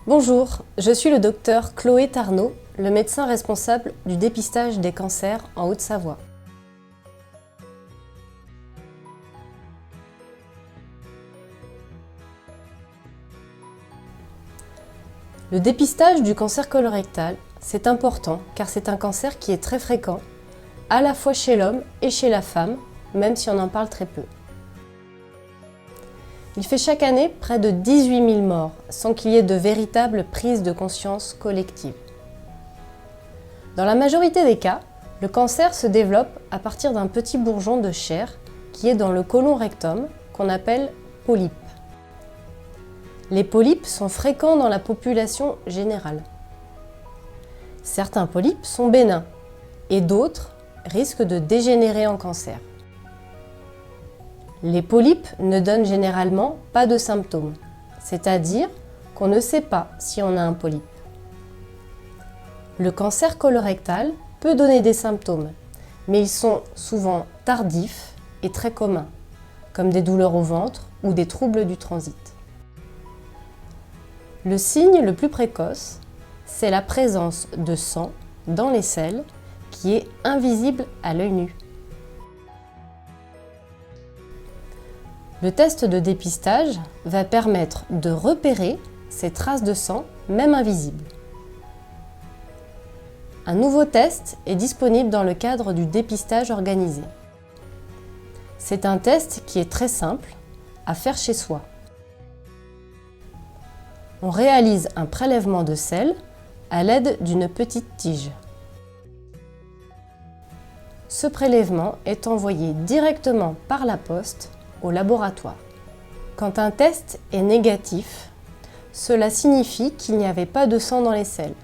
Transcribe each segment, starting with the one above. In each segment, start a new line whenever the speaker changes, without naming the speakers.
Bonjour, je suis le docteur Chloé Tarnot, le médecin responsable du dépistage des cancers en Haute-Savoie. Le dépistage du cancer colorectal, c'est important car c'est un cancer qui est très fréquent, à la fois chez l'homme et chez la femme, même si on en parle très peu. Il fait chaque année près de 18 000 morts, sans qu'il y ait de véritable prise de conscience collective. Dans la majorité des cas, le cancer se développe à partir d'un petit bourgeon de chair qui est dans le côlon rectum, qu'on appelle polype. Les polypes sont fréquents dans la population générale. Certains polypes sont bénins et d'autres risquent de dégénérer en cancer. Les polypes ne donnent généralement pas de symptômes, c'est-à-dire qu'on ne sait pas si on a un polype. Le cancer colorectal peut donner des symptômes, mais ils sont souvent tardifs et très communs, comme des douleurs au ventre ou des troubles du transit. Le signe le plus précoce, c'est la présence de sang dans les selles qui est invisible à l'œil nu. Le test de dépistage va permettre de repérer ces traces de sang, même invisibles. Un nouveau test est disponible dans le cadre du dépistage organisé. C'est un test qui est très simple à faire chez soi. On réalise un prélèvement de sel à l'aide d'une petite tige. Ce prélèvement est envoyé directement par la poste au laboratoire. Quand un test est négatif, cela signifie qu'il n'y avait pas de sang dans les selles.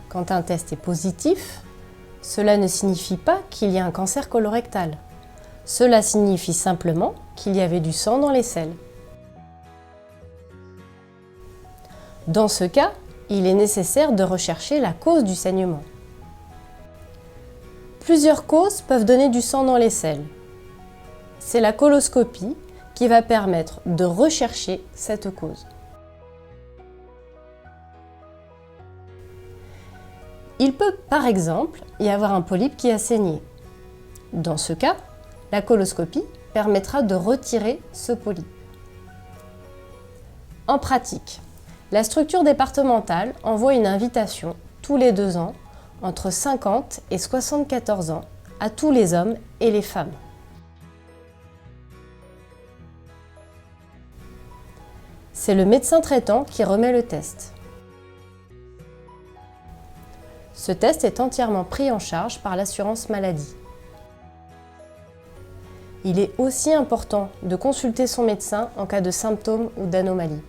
Quand un test est positif, cela ne signifie pas qu'il y a un cancer colorectal. Cela signifie simplement qu'il y avait du sang dans les selles. Dans ce cas, il est nécessaire de rechercher la cause du saignement. Plusieurs causes peuvent donner du sang dans les selles. C'est la coloscopie qui va permettre de rechercher cette cause. Il peut par exemple y avoir un polype qui a saigné. Dans ce cas, la coloscopie permettra de retirer ce polype. En pratique, la structure départementale envoie une invitation tous les 2 ans, entre 50 et 74 ans, à tous les hommes et les femmes. C'est le médecin traitant qui remet le test. Ce test est entièrement pris en charge par l'assurance maladie. Il est aussi important de consulter son médecin en cas de symptômes ou d'anomalies.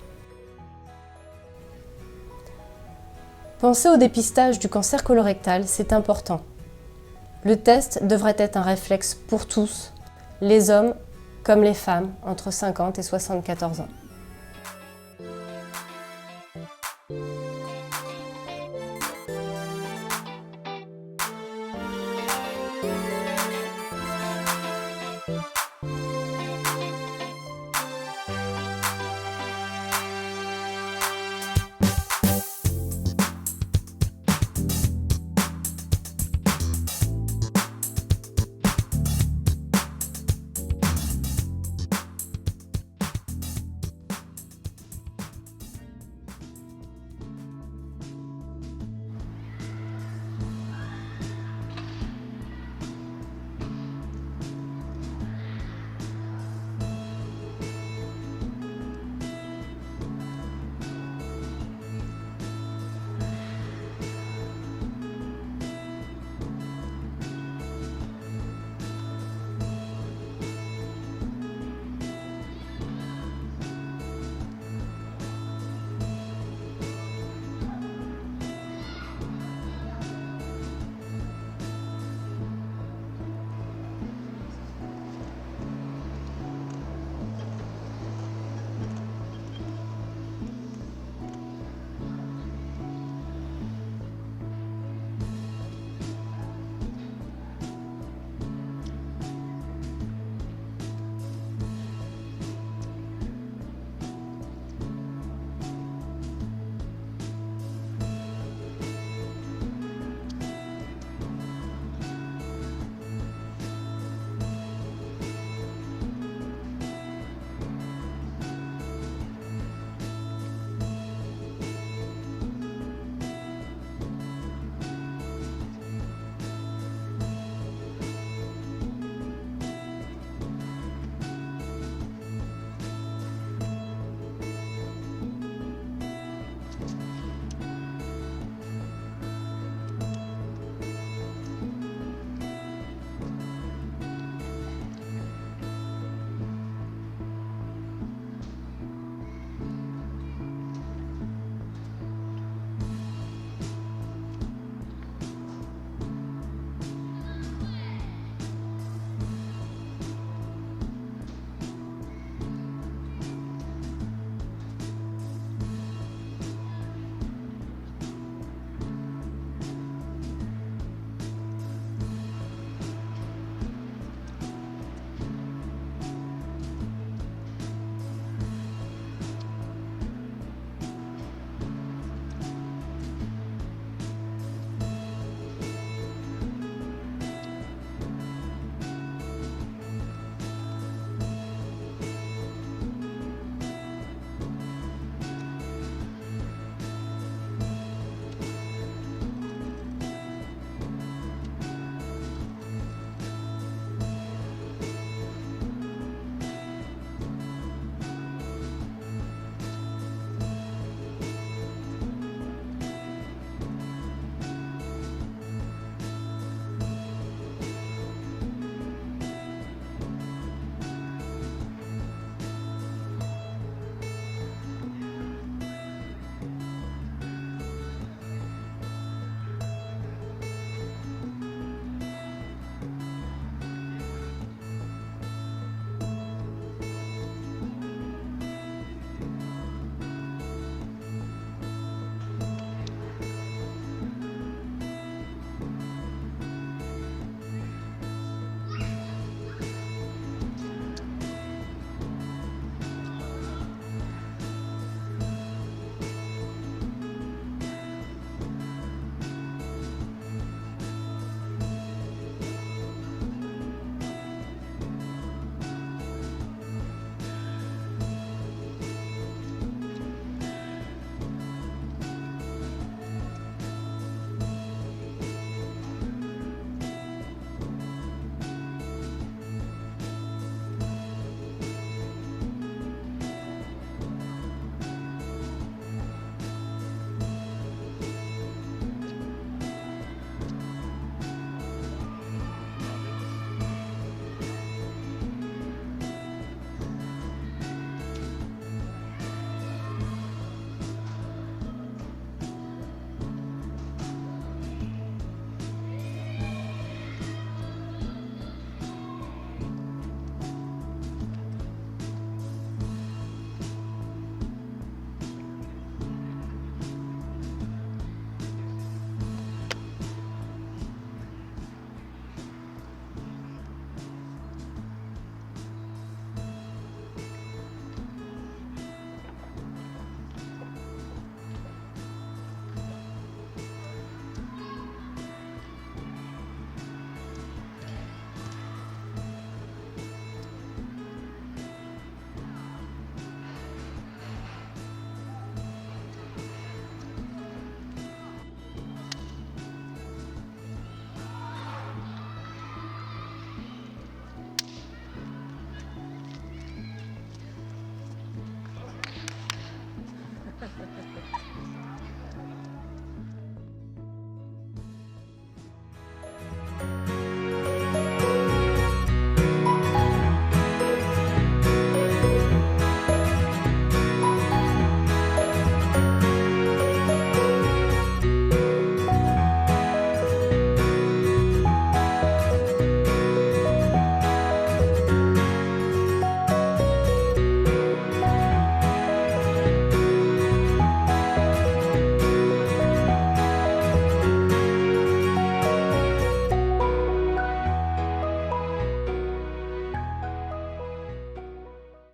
Pensez au dépistage du cancer colorectal, c'est important. Le test devrait être un réflexe pour tous, les hommes comme les femmes entre 50 et 74 ans.